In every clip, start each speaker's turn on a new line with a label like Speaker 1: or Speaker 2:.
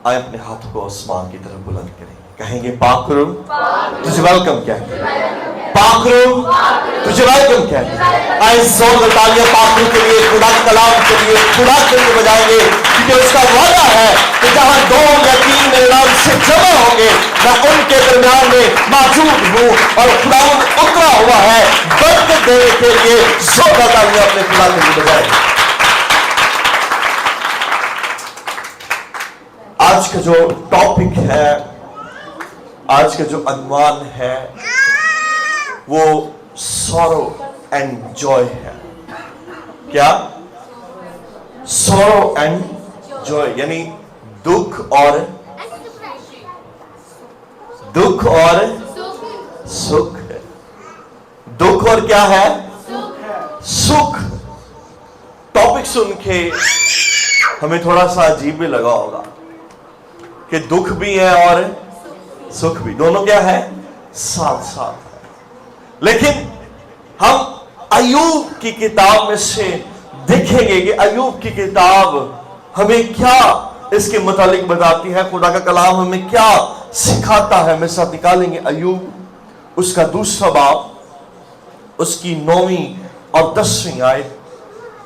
Speaker 1: आए अपने हाथों को आसमान की तरफ बुलंद करें, कहेंगे पाकरू तुझे वेलकम कहते हैं, पाकरू तुझे वेलकम कहते हैं। आए जोरदार तालियां पाकरू के लिए, खुदा के कलाम के लिए, खुदा के लिए बजाएंगे, क्योंकि उसका वादा है कि जहां 2 या 3 मेरे नाम से जमा होंगे मैं उनके दरमियान में मौजूद हूं। और खुदा उतरा हुआ है बरकत देने के लिए। जोरदार तालियां अपने खुदा के लिए बजाएंगे। आज का जो टॉपिक है, आज का जो अनवान है, वो सॉरो एंड जॉय है। क्या? सॉरो एंड जॉय, यानी दुख और सुख है। दुख और क्या है? सुख। टॉपिक सुन के हमें थोड़ा सा अजीब भी लगा होगा कि दुख भी है और सुख भी, दोनों क्या है? साथ साथ है। लेकिन हम अय्यूब की किताब में से देखेंगे कि अय्यूब की किताब हमें क्या इसके मुतालिक बताती है, खुदा का कलाम हमें क्या सिखाता है। मैं साथ निकालेंगे अय्यूब उसका 2 बाब, उसकी 9वीं और 10वीं आयत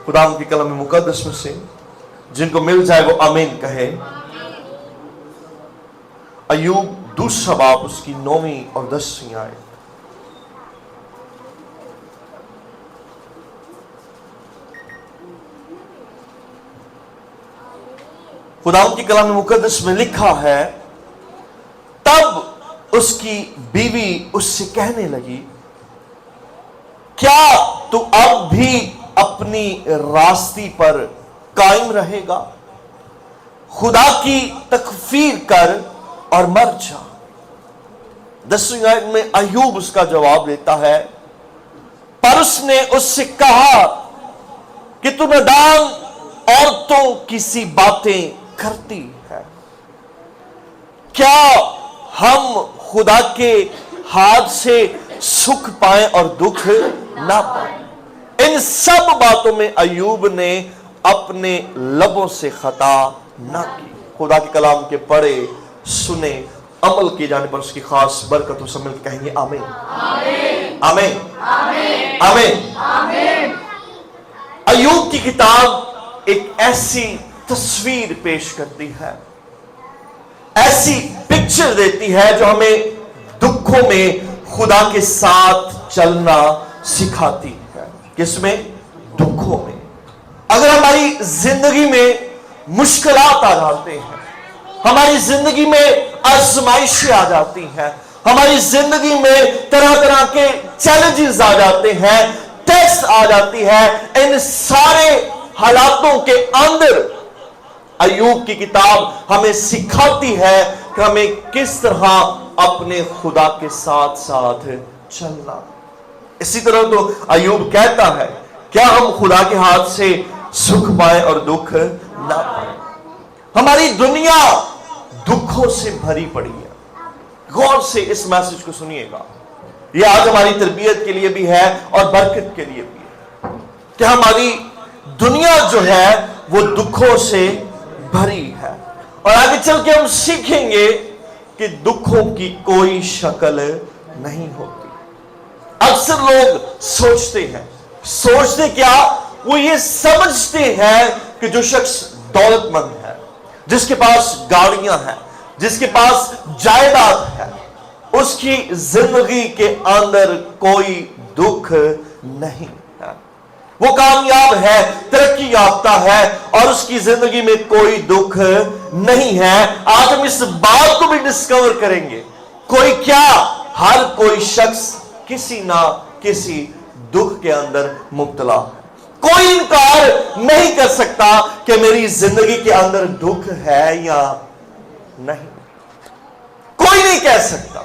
Speaker 1: खुदा की कलम मुकद्दस में से। जिनको मिल जाए वो आमीन कहे। अय्यूब 2 बाब उसकी 9वीं और 10वीं आयत। खुदा की कलाम मुकद्दस में लिखा है, तब उसकी बीवी उससे कहने लगी, क्या तू अब भी अपनी रास्ती पर कायम रहेगा? खुदा की तकफीर कर और मर जा। 10वीं आयत में अय्यूब उसका जवाब देता है, पर उसने उससे कहा कि तू नादान औरतों की सी बातें करती है। क्या हम खुदा के हाथ से सुख पाए और दुख ना पाए? इन सब बातों में अय्यूब ने अपने लबों से खता ना की। खुदा के कलाम के पढ़े सुने अमल किए जाने पर उसकी खास बरकतों से मिलकर कहेंगे आमीन आमीन आमीन आमीन। अय्यूब की किताब एक ऐसी तस्वीर पेश करती है, ऐसी पिक्चर देती है जो हमें दुखों में खुदा के साथ चलना सिखाती है। किसमें? दुखों में। अगर हमारी जिंदगी में मुश्किलात आ जाते हैं, हमारी जिंदगी में आजमाइशें आ जाती हैं, हमारी जिंदगी में तरह तरह के चैलेंजेस आ जाते हैं, टेस्ट आ जाती है, इन सारे हालातों के अंदर अय्यूब की किताब हमें सिखाती है कि हमें किस तरह अपने खुदा के साथ साथ चलना। इसी तरह तो अय्यूब कहता है, क्या हम खुदा के हाथ से सुख पाए और दुख ना पाए? हमारी दुनिया दुखों से भरी पड़ी है। गौर से इस मैसेज को सुनिएगा, यह आज हमारी तरबियत के लिए भी है और बरकत के लिए भी है कि हमारी दुनिया जो है वो दुखों से भरी है। और आगे चल के हम सीखेंगे कि दुखों की कोई शक्ल नहीं होती। अक्सर लोग सोचते क्या? वो ये समझते हैं कि जो शख्स दौलतमंद है, जिसके पास गाड़ियां हैं, जिसके पास जायदाद है, उसकी जिंदगी के अंदर कोई दुख नहीं है, वो कामयाब है, तरक्की याफ्ता है और उसकी जिंदगी में कोई दुख नहीं है। आज हम इस बात को भी डिस्कवर करेंगे। कोई क्या, हर कोई शख्स किसी ना किसी दुख के अंदर मुब्तला है। कोई इनकार नहीं कर सकता कि मेरी जिंदगी के अंदर दुख है या नहीं, कोई नहीं कह सकता।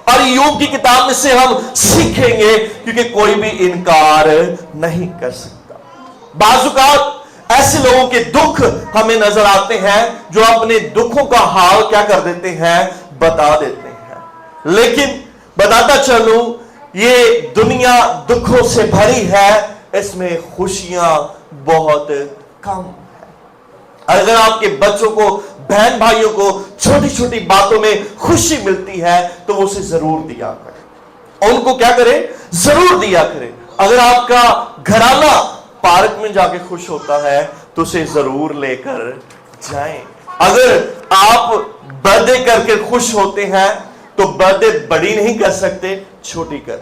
Speaker 1: और अय्यूब की किताब में से हम सीखेंगे, क्योंकि कोई भी इनकार नहीं कर सकता। बाज़ ऐसे लोगों के दुख हमें नजर आते हैं जो अपने दुखों का हाल क्या कर देते हैं? बता देते हैं। लेकिन बताता चलूं, ये दुनिया दुखों से भरी है, इसमें खुशियां बहुत कम है। अगर आपके बच्चों को बहन भाइयों को छोटी छोटी बातों में खुशी मिलती है तो वो उसे जरूर दिया करें, उनको क्या करें, जरूर दिया करें। अगर आपका घराना पार्क में जाके खुश होता है तो उसे जरूर लेकर जाएं। अगर आप बर्थडे करके खुश होते हैं तो बर्थडे बड़ी नहीं कर सकते, छोटी कर,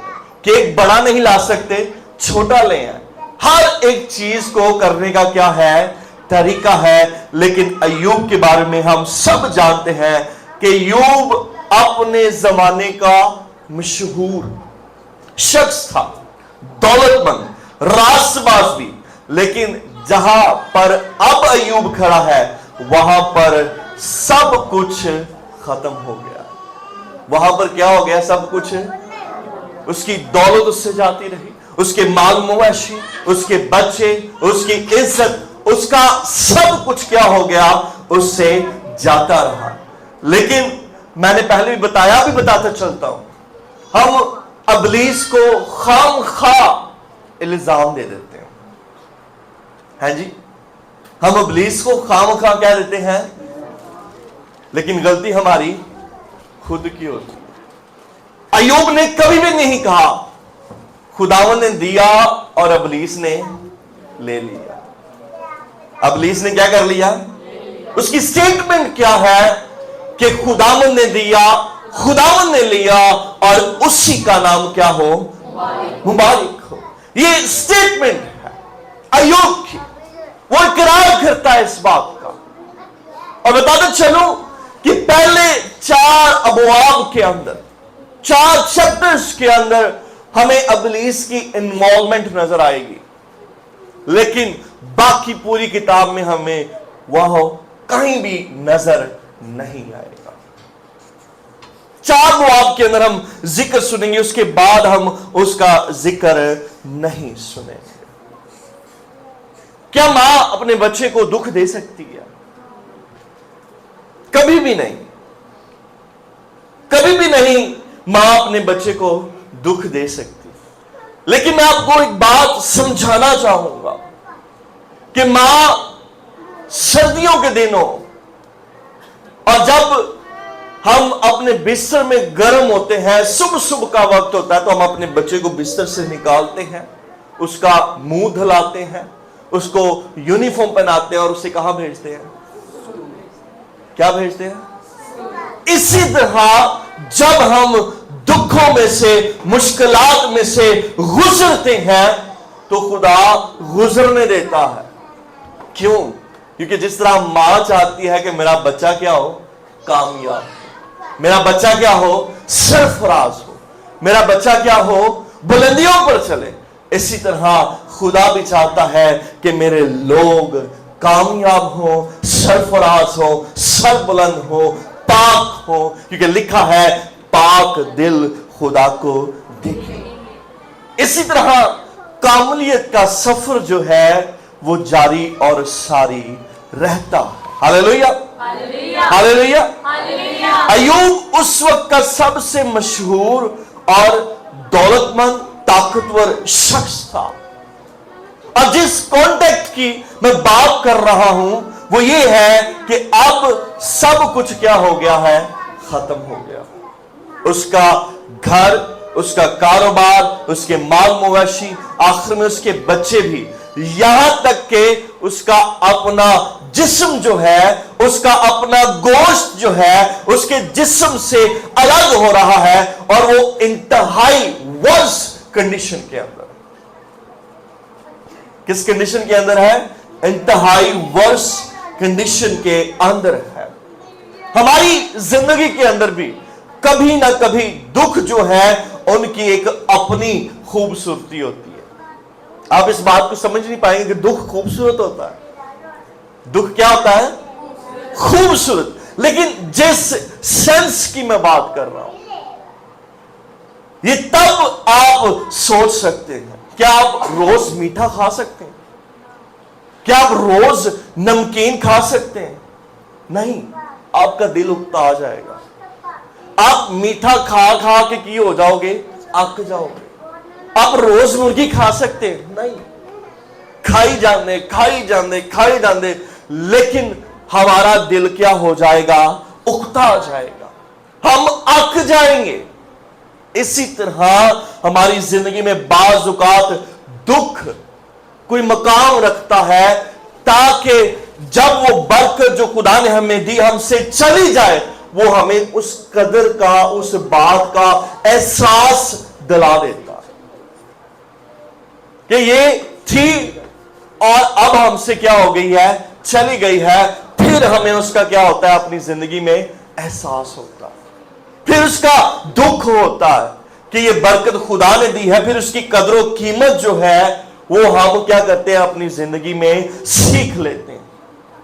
Speaker 1: केक बड़ा नहीं ला सकते, छोटा ले आए। हर एक चीज को करने का क्या है, तरीका है। लेकिन अय्यूब के बारे में हम सब जानते हैं कि अय्यूब अपने जमाने का मशहूर शख्स था, दौलतमंद, रासबाज भी। लेकिन जहां पर अब अय्यूब खड़ा है वहां पर सब कुछ खत्म हो गया। वहां पर क्या हो गया, सब कुछ, उसकी दौलत उससे जाती रही, उसके माल मवेशी, उसके बच्चे, उसकी इज्जत, उसका सब कुछ क्या हो गया, उससे जाता रहा। लेकिन मैंने पहले भी बताया, अभी बताता चलता हूं, हम इब्लीस को खामखा इल्जाम दे देते हैं, हैं जी, हम इब्लीस को खामखा क्या देते हैं, लेकिन गलती हमारी खुद की होती है। अय्यूब ने कभी भी नहीं कहा खुदावन ने दिया और इब्लीस ने ले लिया। इब्लीस ने क्या कर लिया, उसकी स्टेटमेंट क्या है कि खुदावन ने दिया, खुदावन ने लिया और उसी का नाम क्या हो, मुबारक हो। ये स्टेटमेंट है अय्यूब की, वो इकरार करता है इस बात का। और बताते चलो कि पहले 4 अबवाब के अंदर, 4 चैप्टर्स के अंदर हमें इब्लीस की इन्वॉल्वमेंट नजर आएगी, लेकिन बाकी पूरी किताब में हमें वह कहीं भी नजर नहीं आएगा। 4 अबवाब के अंदर हम जिक्र सुनेंगे, उसके बाद हम उसका जिक्र नहीं सुनेंगे। क्या मां अपने बच्चे को दुख दे सकती है? कभी भी नहीं, कभी भी नहीं मां अपने बच्चे को दुख दे सकती। लेकिन मैं आपको एक बात समझाना चाहूंगा कि मां सर्दियों के दिनों और जब हम अपने बिस्तर में गर्म होते हैं, सुबह सुबह का वक्त होता है, तो हम अपने बच्चे को बिस्तर से निकालते हैं, उसका मुंह धुलाते हैं, उसको यूनिफॉर्म पहनाते हैं और उसे कहां भेजते हैं, क्या भेजते हैं। इसी तरह जब हम दुखों में से, मुश्किलात में से गुजरते हैं तो खुदा गुजरने देता है। क्यों? क्योंकि जिस तरह मां चाहती है कि मेरा बच्चा क्या हो, कामयाब, मेरा बच्चा क्या हो, सरफराज हो, मेरा बच्चा क्या हो, बुलंदियों पर चले, इसी तरह खुदा भी चाहता है कि मेरे लोग कामयाब हो, सरफराज हो, सरबुलंद हो, पाक हो, क्योंकि लिखा है पाक दिल खुदा को देखे। इसी तरह कामलियत का सफर जो है वो जारी और सारी रहता है। Hallelujah, hallelujah, hallelujah. अय्यूब उस वक्त का सबसे मशहूर और दौलतमंद, ताकतवर शख्स था। और जिस कॉन्टेक्ट की मैं बात कर रहा हूं वो ये है कि अब सब कुछ क्या हो गया है, खत्म हो गया। उसका घर, उसका कारोबार, उसके माल मवेशी, आखिर में उसके बच्चे भी, यहां तक कि उसका अपना जिस्म जो है, उसका अपना गोश्त जो है, उसके जिस्म से अलग हो रहा है और वो इंतहाई वर्स कंडीशन के अंदर। किस कंडीशन के अंदर है? इंतहाई वर्स कंडीशन के अंदर है। हमारी जिंदगी के अंदर भी कभी ना कभी दुख जो है उनकी एक अपनी खूबसूरती होती है। आप इस बात को समझ नहीं पाएंगे कि दुख खूबसूरत होता है। दुख क्या होता है? खूबसूरत। लेकिन जिस सेंस की मैं बात कर रहा हूं, ये तब आप सोच सकते हैं। क्या आप रोज मीठा खा सकते हैं? क्या आप रोज नमकीन खा सकते हैं? नहीं, आपका दिल उकता आ जाएगा। आप मीठा खा खा के की हो जाओगे, अक जाओगे। आप रोज मुर्गी खा सकते हैं? नहीं, खाई जाने, खाई जाने, खाई जाने। लेकिन हमारा दिल क्या हो जाएगा? उकता जाएगा, हम अक जाएंगे। इसी तरह हमारी जिंदगी में बाज़ औक़ात दुख कोई मकाम रखता है, ताकि जब वो बरकत जो खुदा ने हमें दी हमसे चली जाए, वो हमें उस कदर का, उस बात का एहसास दिला देता है कि ये थी और अब हमसे क्या हो गई है? चली गई है। फिर हमें उसका क्या होता है? अपनी जिंदगी में एहसास होता है, फिर उसका दुख होता है कि ये बरकत खुदा ने दी है। फिर उसकी कदर और कीमत जो है वो हम क्या करते हैं? अपनी जिंदगी में सीख लेते हैं।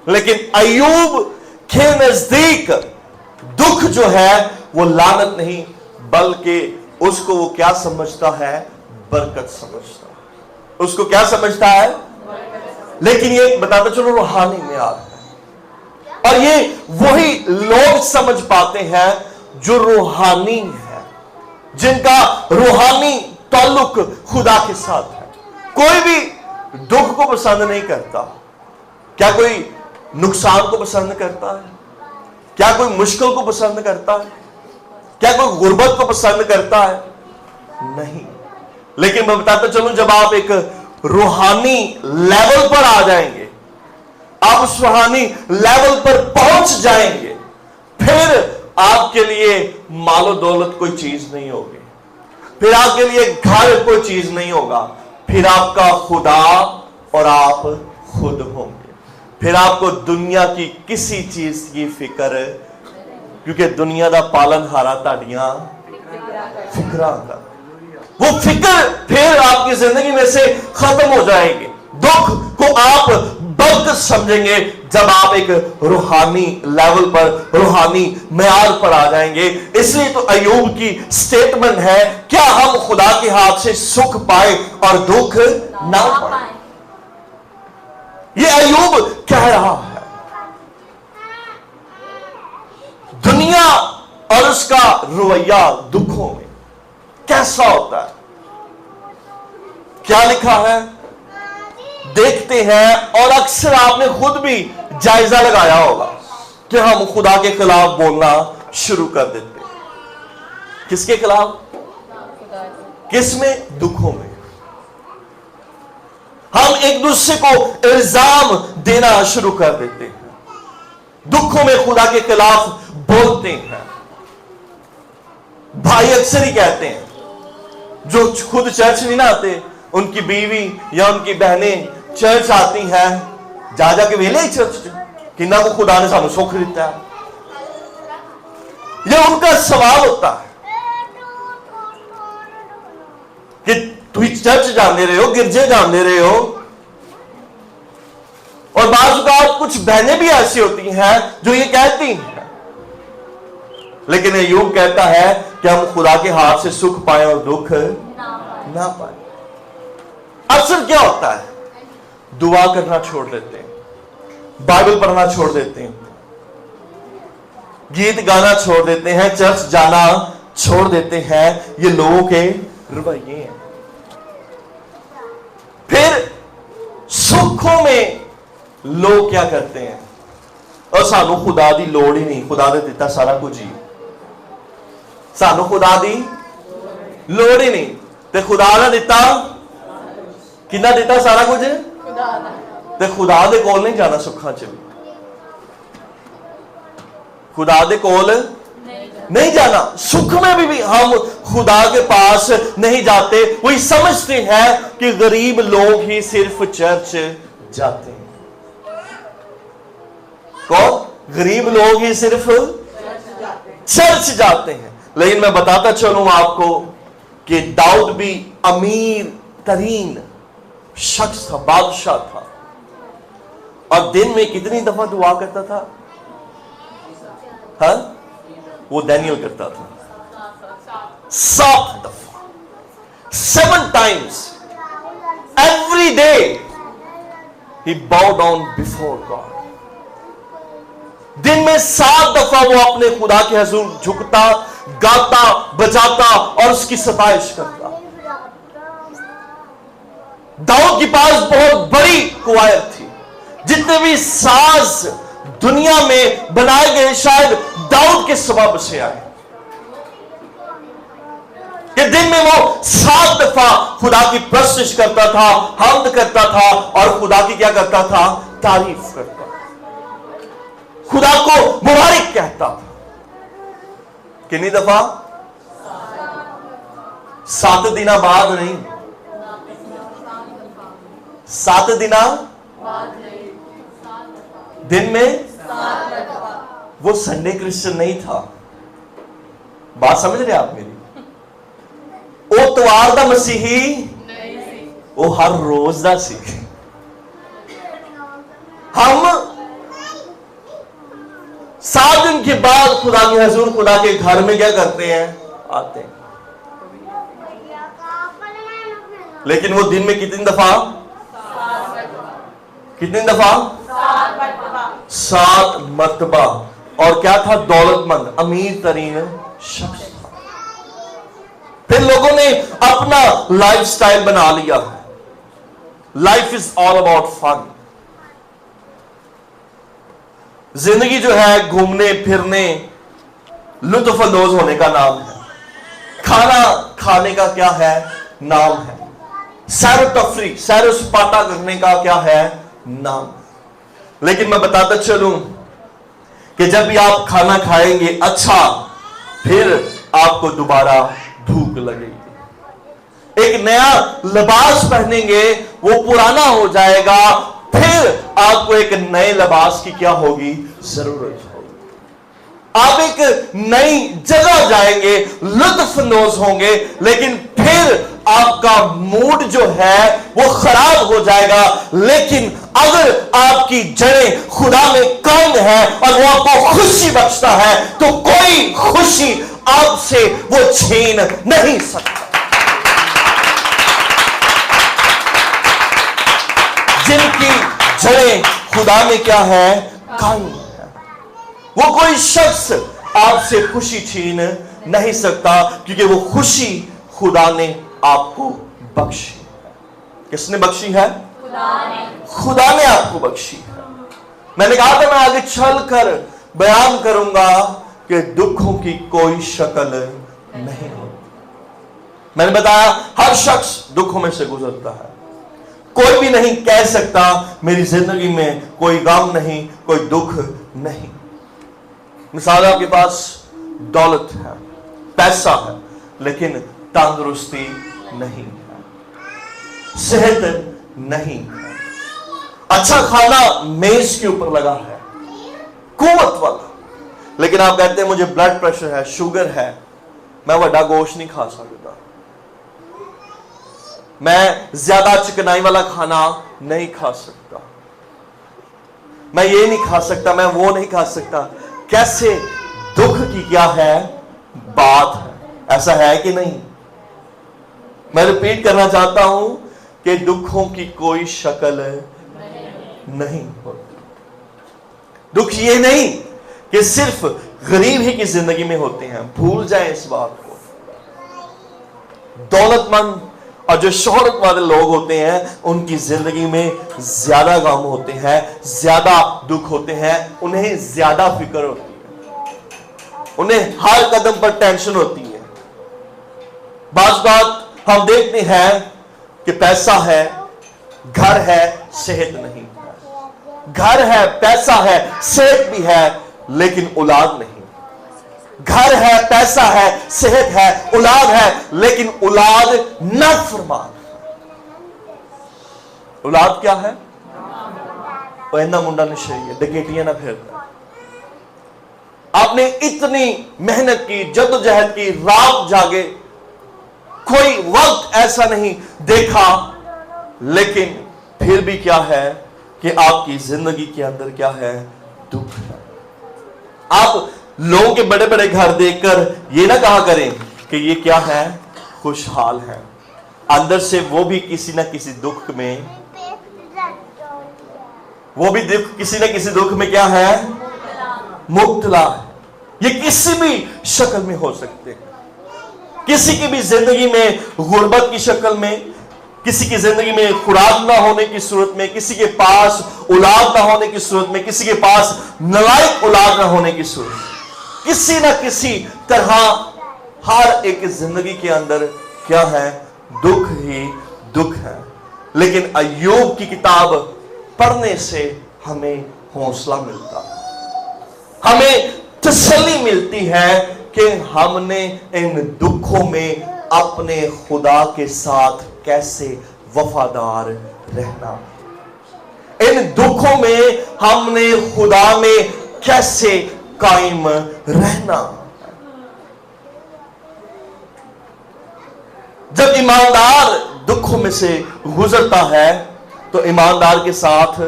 Speaker 1: लेकिन अय्यूब के नजदीक दुख जो है वो लानत नहीं, बल्कि उसको वो क्या समझता है? बरकत समझता है। उसको क्या समझता है? लेकिन ये बताता चलो रूहानी में आता है, और ये वही लोग समझ पाते हैं जो रूहानी है, जिनका रूहानी ताल्लुक खुदा के साथ है। कोई भी दुख को पसंद नहीं करता। क्या कोई नुकसान को पसंद करता है? क्या कोई मुश्किल को पसंद करता है? क्या कोई गुर्बत को पसंद करता है? नहीं। लेकिन मैं बताता चलूं, जब आप एक रूहानी लेवल पर आ जाएंगे, आप उस रूहानी लेवल पर पहुंच जाएंगे, फिर आपके लिए मालो दौलत कोई चीज नहीं होगी, फिर आपके लिए घर कोई चीज नहीं होगा, फिर आपका खुदा और आप खुद होंगे। फिर आपको दुनिया की किसी चीज की फिक्र, क्योंकि दुनिया का पालन हारा ताड़ियां फिक्रा कर, वो फिक्र फिर आपकी जिंदगी में से खत्म हो जाएंगे। दुख को आप बरकत समझेंगे जब आप एक रूहानी लेवल पर, रूहानी मेयार पर आ जाएंगे। इसलिए तो अय्यूब की स्टेटमेंट है, क्या हम खुदा के हाथ से सुख पाए और दुख ना पाए? ये अय्यूब कह रहा है। दुनिया और उसका रवैया दुखों में कैसा होता है, क्या लिखा है देखते हैं। और अक्सर आपने खुद भी जायजा लगाया होगा कि हम खुदा के खिलाफ बोलना शुरू कर देते हैं। किसके खिलाफ? किस में? दुखों में। हम एक दूसरे को इल्जाम देना शुरू कर देते हैं, दुखों में खुदा के खिलाफ बोलते हैं। भाई अक्सर ही कहते हैं, जो खुद चर्च नहीं ना आते, उनकी बीवी या उनकी बहनें चर्च आती हैं, जा के वेले ही चर्च किन्ना को खुदा ने सानू सुख दिता है। यह उनका सवाल होता है कि तुम चर्च जाने रहे हो, गिरजे जाने रहे हो, और बाज़ औक़ात कुछ बहनें भी ऐसी होती हैं जो ये कहती हैं। लेकिन अय्यूब कहता है कि हम खुदा के हाथ से सुख पाए और दुख ना पाए। अक्सर क्या होता है? दुआ करना छोड़ देते हैं, बाइबल पढ़ना छोड़ देते हैं, गीत गाना छोड़ देते हैं, चर्च जाना छोड़ देते हैं। ये लोगों के रवैये हैं। फिर सुखों में लोग क्या करते हैं? और सानू खुदा दी लोड़ ही नहीं, खुदा ने दिता सारा कुछ ही, सानू खुदा दी लोड़ ही नहीं। ते खुदा ने दिता, किन्ना दिता सारा कुछ? ते खुदा दे कोल नहीं जाना सुखा च भी, खुदा दे कोल नहीं जाना। सुख में भी हम खुदा के पास नहीं जाते। वही समझते हैं कि गरीब लोग ही सिर्फ चर्च जाते हैं। कौन? गरीब लोग ही सिर्फ चर्च जाते हैं। लेकिन मैं बताता चलूं आपको कि दाऊद भी अमीर तरीन शख्स था, बादशाह था, और दिन में कितनी दफा दुआ करता था? हाँ? वो दानियल करता था 7 दफा, 7 times every day he bowed down before God. दिन में 7 दफा वो अपने खुदा के हुजूर झुकता, गाता, बजाता और उसकी सताइश करता। दाऊद के पास बहुत बड़ी क्वायर थी, जितने भी साज दुनिया में बनाए गए शायद दाऊद के सबब से आए, कि दिन में वो 7 दफा खुदा की प्रशंसा करता था, हम्द करता था और खुदा की क्या करता था, तारीफ करता था, खुदा को मुबारक कहता था। कितनी दफा? 7 दिन बाद नहीं, 7 दिन दिन में। वो संडे क्रिश्चियन नहीं था, बात समझ रहे आप मेरी? वो इतवार दा मसीही वो हर रोज दा सी। हम 7 दिन के बाद खुदा के हजूर, खुदा के घर में क्या करते हैं, आते हैं। लेकिन वो दिन में कितनी दफा? कितनी दफा? 7 मरतबा। और क्या था? दौलतमंद, अमीर तरीन शख्स था। फिर लोगों ने अपना लाइफस्टाइल बना लिया है, life is all about fun. जिंदगी जो है घूमने फिरने, लुत्फ अंदोज होने का नाम है। खाना खाने का क्या है, नाम है। सैर तफरी, सैर सपाटा करने का क्या है, नाम। लेकिन मैं बताता चलूं कि जब भी आप खाना खाएंगे, अच्छा, फिर आपको दोबारा भूख लगेगी। एक नया लिबास पहनेंगे, वो पुराना हो जाएगा, फिर आपको एक नए लिबास की क्या होगी, जरूरत होगी। आप एक नई जगह जाएंगे, लुत्फानंदोज होंगे, लेकिन फिर आपका मूड जो है वो खराब हो जाएगा। लेकिन अगर आपकी जड़ें खुदा में कायम है और वो आपको खुशी बख्शता है, तो कोई खुशी आपसे वो छीन नहीं सकता। जिनकी जड़ें खुदा में क्या है, कायम है, वो कोई शख्स आपसे खुशी छीन नहीं सकता, क्योंकि वो खुशी खुदा ने आपको बख्शी है। किसने बख्शी है? खुदा ने आपको बख्शी है। मैंने कहा था मैं आगे चलकर बयान करूंगा कि दुखों की कोई शक्ल नहीं होती। मैंने बताया हर शख्स दुखों में से गुजरता है। कोई भी नहीं कह सकता मेरी जिंदगी में कोई गम नहीं, कोई दुख नहीं। मिसाल आपके पास दौलत है, पैसा है, लेकिन तंदुरुस्ती नहीं है, सेहत नहीं है, अच्छा खाना मेज के ऊपर लगा है, कुवत वाला, लेकिन आप कहते हैं मुझे ब्लड प्रेशर है, शुगर है, मैं बड़ा गोश्त नहीं खा सकता, मैं ज्यादा चिकनाई वाला खाना नहीं खा सकता, मैं ये नहीं खा सकता, मैं वो नहीं खा सकता। कैसे दुख की क्या है बात है, ऐसा है कि नहीं? मैं रिपीट करना चाहता हूं कि दुखों की कोई शक्ल नहीं होती। दुख ये नहीं कि सिर्फ गरीब ही की जिंदगी में होते हैं, भूल जाएं इस बात को। दौलतमंद और जो शोहरत वाले लोग होते हैं, उनकी जिंदगी में ज्यादा गम होते हैं, ज्यादा दुख होते हैं, उन्हें ज्यादा फिक्र होती है, उन्हें हर कदम पर टेंशन होती है। बात हम देखते हैं कि पैसा है, घर है, सेहत नहीं है। घर है, पैसा है, सेहत भी है, लेकिन औलाद नहीं। घर है, पैसा है, सेहत है, औलाद है, लेकिन औलाद नाफरमान। औलाद क्या है? पहना मुंडा नशे है, डकैतियां ना फिरता। आपने इतनी मेहनत की, जद्दोजहद की, रात जागे, कोई वक्त ऐसा नहीं देखा, लेकिन फिर भी क्या है कि आपकी जिंदगी के अंदर क्या है? दुख है। आप लोगों के बड़े बड़े घर देखकर ये ना कहा करें कि ये क्या है? खुशहाल है। अंदर से वो भी किसी ना किसी दुख में, वो भी किसी ना किसी दुख में क्या है? मुब्तला है। ये किसी भी शक्ल में हो सकते हैं, किसी की भी जिंदगी में गुर्बत की शक्ल में, किसी की जिंदगी में खुराक ना होने की सूरत में, किसी के पास औलाद ना होने की सूरत में, किसी के पास नालायक औलाद ना होने की सूरत में, किसी ना किसी तरह हर एक जिंदगी के अंदर क्या है? दुख ही दुख है। लेकिन अय्यूब की किताब पढ़ने से हमें हौसला मिलता है, हमें तसल्ली मिलती है कि हमने इन दुखों में अपने खुदा के साथ कैसे वफादार रहना, इन दुखों में हमने खुदा में कैसे कायम रहना। जब ईमानदार दुखों में से गुजरता है तो ईमानदार के साथ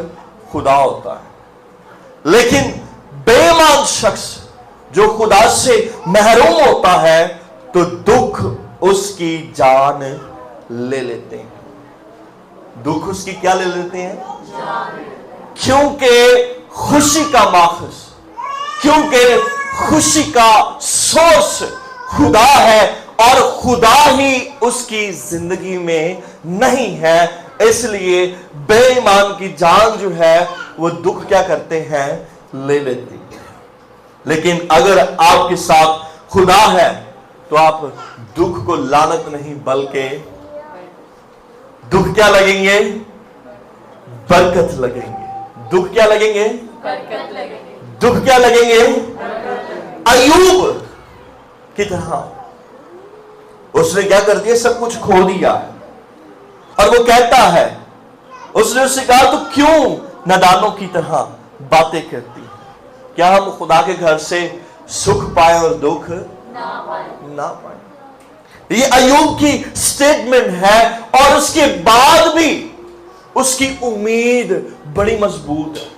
Speaker 1: खुदा होता है, लेकिन बेईमान शख्स जो खुदा से महरूम होता है तो दुख उसकी जान ले लेते हैं। दुख उसकी क्या ले लेते हैं? क्योंकि खुशी का माखज, क्योंकि खुशी का सोर्स खुदा है और खुदा ही उसकी जिंदगी में नहीं है, इसलिए बेईमान की जान जो है वो दुख क्या करते हैं? ले लेती है। लेकिन अगर आपके साथ खुदा है तो आप दुख को लानत नहीं बल्कि दुख क्या लगेंगे? बरकत लगेंगे। दुख क्या लगेंगे? बरकत लगेंगे। दुख क्या लगेंगे? अय्यूब की तरह उसने क्या कर दिया? सब कुछ खो दिया। और वो कहता है, उसने उससे कहा, तो क्यों नादानों की तरह बातें करती है? क्या हम खुदा के घर से सुख पाए और दुख ना पाए? ये अय्यूब की स्टेटमेंट है और उसके बाद भी उसकी उम्मीद बड़ी मजबूत है।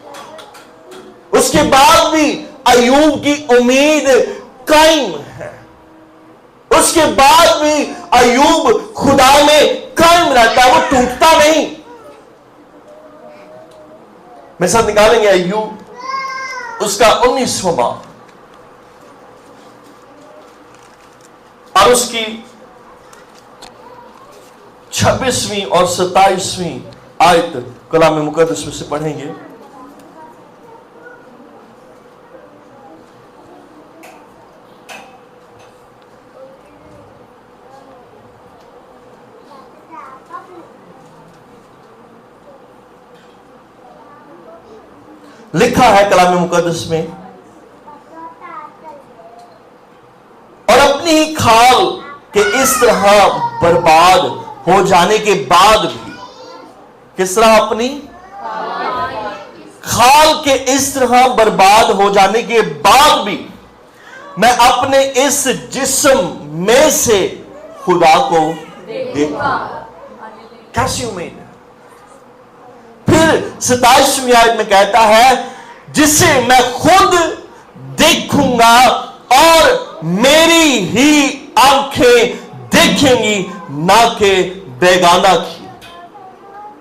Speaker 1: उसके बाद भी अय्यूब की उम्मीद कायम है। उसके बाद भी अय्यूब खुदा में कायम रहता है, वो टूटता नहीं। मेरे साथ निकालेंगे अय्यूब उसका 19वां बाब और उसकी 26वीं और 27वीं आयत कलाम मुकद्दस में से पढ़ेंगे। लिखा है कलाम मुकद्दस में, और अपनी ही खाल के इस तरह बर्बाद हो जाने के बाद भी, किस तरह? अपनी खाल के इस तरह बर्बाद हो जाने के बाद भी मैं अपने इस जिस्म में से खुदा को देखूंगा। कैसी उम्मीद है? फिर 27वीं आयत में कहता है, जिसे मैं खुद देखूंगा और मेरी ही आंखें देखेंगी, ना कि बेगाना की।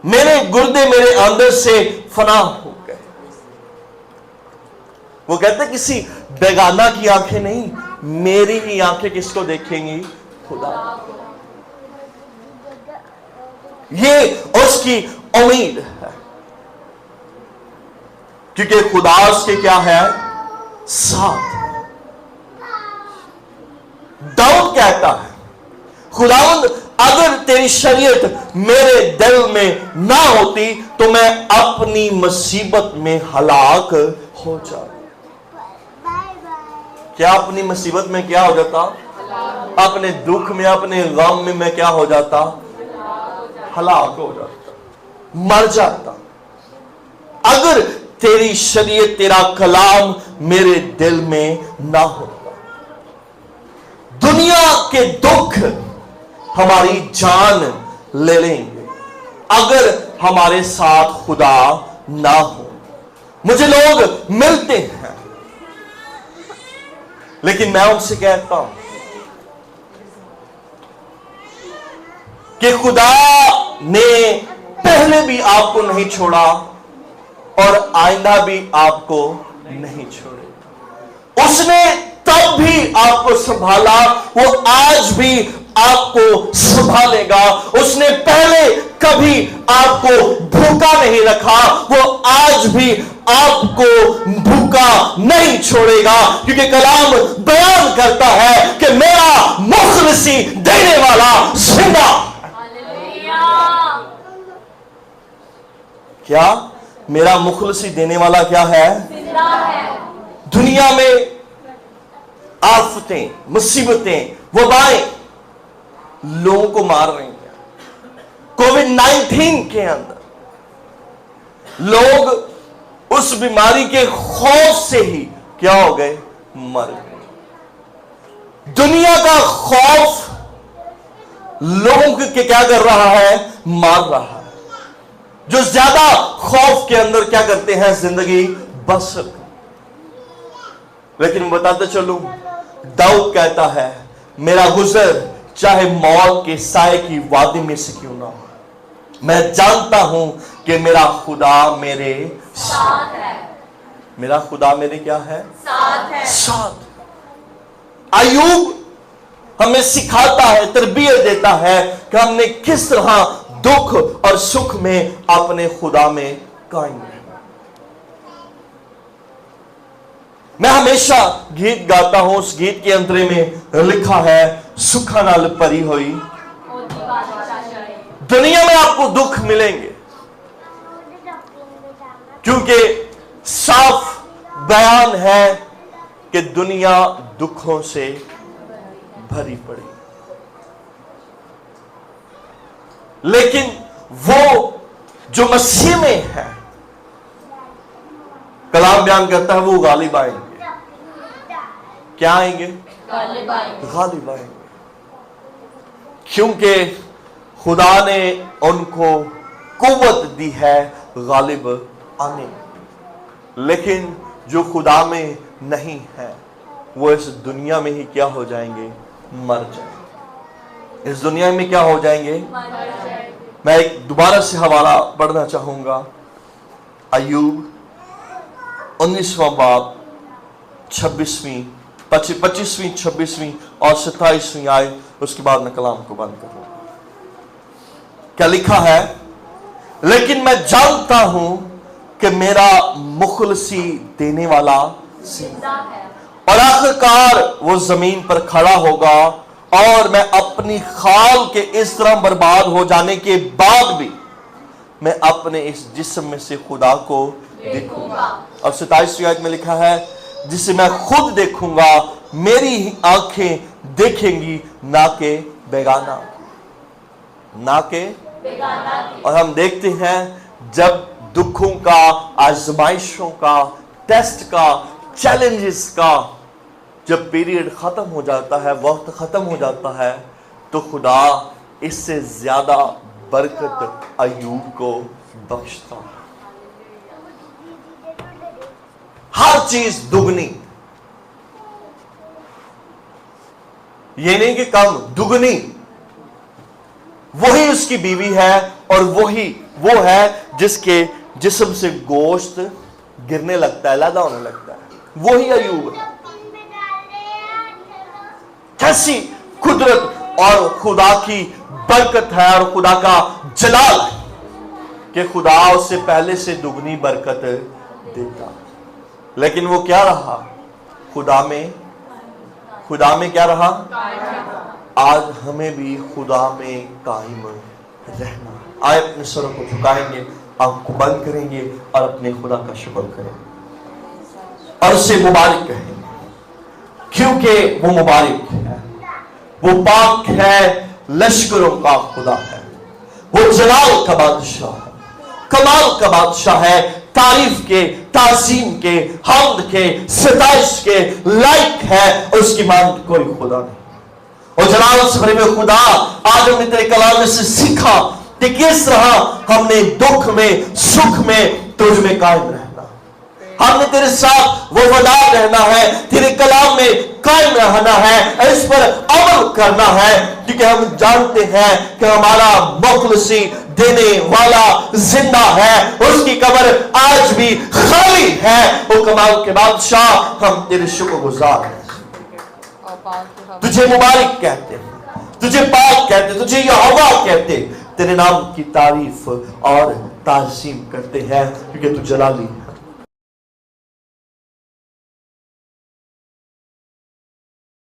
Speaker 1: मेरे गुर्दे मेरे अंदर से फना हो गए। वो कहते किसी बेगाना की आंखें नहीं, मेरी ही आंखें किसको देखेंगी? खुदा। ये उसकी उम्मीद है, क्योंकि खुदा उसके क्या है? साथ। दाऊद कहता है, खुदावंद अगर तेरी शरीयत मेरे दिल में ना होती तो मैं अपनी मुसीबत में हलाक हो जाता। क्या अपनी मुसीबत में क्या हो जाता? अपने दुख में, अपने गम में मैं क्या हो जाता? हलाक हो जाता, मर जाता। अगर तेरी शरीयत, तेरा कलाम मेरे दिल में ना होता। दुनिया के दुख हमारी जान ले लेंगे अगर हमारे साथ खुदा ना हो। मुझे लोग मिलते हैं, लेकिन मैं उनसे कहता हूं कि खुदा ने पहले भी आपको नहीं छोड़ा और आइंदा भी आपको नहीं छोड़ेगा। उसने तब भी आपको संभाला, वो आज भी आपको संभालेगा। उसने पहले कभी आपको भूखा नहीं रखा, वो आज भी आपको भूखा नहीं छोड़ेगा, क्योंकि कलाम बयान करता है कि मेरा मुखलिसी देने वाला जिंदा। क्या? मेरा मुखलिसी देने वाला क्या है? जिंदा है। दुनिया में आफतें, मुसीबतें, वबाएं लोगों को मार रही हैं। कोविड-19 के अंदर लोग उस बीमारी के खौफ से ही क्या हो गए? मर गए। दुनिया का खौफ लोगों के क्या कर रहा है? मार रहा है। जो ज्यादा खौफ के अंदर क्या करते हैं? जिंदगी बसर। लेकिन बताते चलूं, दाऊद कहता है मेरा गुजर चाहे मौत के साए की वादी में से क्यों ना हो, मैं जानता हूं कि मेरा खुदा मेरे साथ है। मेरा खुदा मेरे क्या है? साथ है। साथ। अय्यूब हमें सिखाता है, तरबियत देता है कि हमने किस तरह दुख और सुख में अपने खुदा में कायम रहना। मैं हमेशा गीत गाता हूं, उस गीत के अंतरे में लिखा है सुखा नाल परी हुई। दुनिया में आपको दुख मिलेंगे, क्योंकि साफ बयान है कि दुनिया दुखों से भरी पड़ी, लेकिन वो जो मसीह में है, कलाम बयान करता है वो गालिब आएंगे। क्या आएंगे? गालिब आएंगे, क्योंकि खुदा ने उनको कुव्वत दी है गालिब आने। लेकिन जो खुदा में नहीं है वो इस दुनिया में ही क्या हो जाएंगे? मर जाएंगे। इस दुनिया में क्या हो जाएंगे? मैं एक दोबारा से हवाला पढ़ना चाहूंगा। अय्यूब 19वां बाब 26वीं 26वीं और 27वीं आयत, उसके बाद मैं कलाम को बंद करूंगा। क्या लिखा है? लेकिन मैं जानता हूं कि मेरा मुखलिसी देने वाला जिंदा है, और आखिरकार वो जमीन पर खड़ा होगा, और मैं अपनी खाल के इस तरह बर्बाद हो जाने के बाद भी मैं अपने इस जिस्म में से खुदा को देखूंगा। और 27वीं आयत में लिखा है जिसे मैं खुद देखूंगा, मेरी ही आंखें देखेंगी, ना के बेगाना, ना के बेगाना। और हम देखते हैं जब दुखों का, आजमाइशों का, टेस्ट का, चैलेंजेस का जब पीरियड खत्म हो जाता है, वक्त खत्म हो जाता है, तो खुदा इससे ज्यादा बरकत अय्यूब को बख्शता है। हर चीज दुगनी, ये नहीं कि कम, दुगनी। वही उसकी बीवी है, और वही वो है जिसके जिस्म से गोश्त गिरने लगता है, लैदा होने लगता है। वही अय्यूब है। कैसी कुदरत और खुदा की बरकत है और खुदा का जलाल कि खुदा उससे पहले से दुगनी बरकत देता। लेकिन वो क्या रहा? खुदा में क्या रहा? आज हमें भी खुदा में कायम रहना। आए अपने सरों को झुकाएंगे, आंख को बंद करेंगे और अपने खुदा का शुक्र करेंगे और उसे मुबारक कहेंगे, क्योंकि वो मुबारक है, वो पाक है, लश्करों का खुदा है, वो जलाल का बादशाह है, कमाल का बादशाह है, तारीफ के, ताज़ीम के, हम्द के, सताइश के लायक है, उसकी मानद कोई खुदा नहीं। और जलाल से भरे हुए खुदा, आज हमने तेरे कलाम में से सीखा कि किस तरह हमने दुख में, सुख में तुझ में कायम रहना, हमने तेरे साथ वफादार रहना है, तेरे कलाम में कायम रहना है, इस पर अमल करना है, क्योंकि हम जानते हैं कि हमारा मुखलिसी देने वाला जिंदा है, उसकी कब्र आज भी खाली है। वो कमाल के बादशाह, हम तेरे शुक्रगुजार हैं, तुझे मुबारक कहते हैं, तुझे पाक कहते, तुझे यहोवा कहते, تیرے نام کی تعریف اور تعظیم کرتے ہیں کیونکہ تو جلالی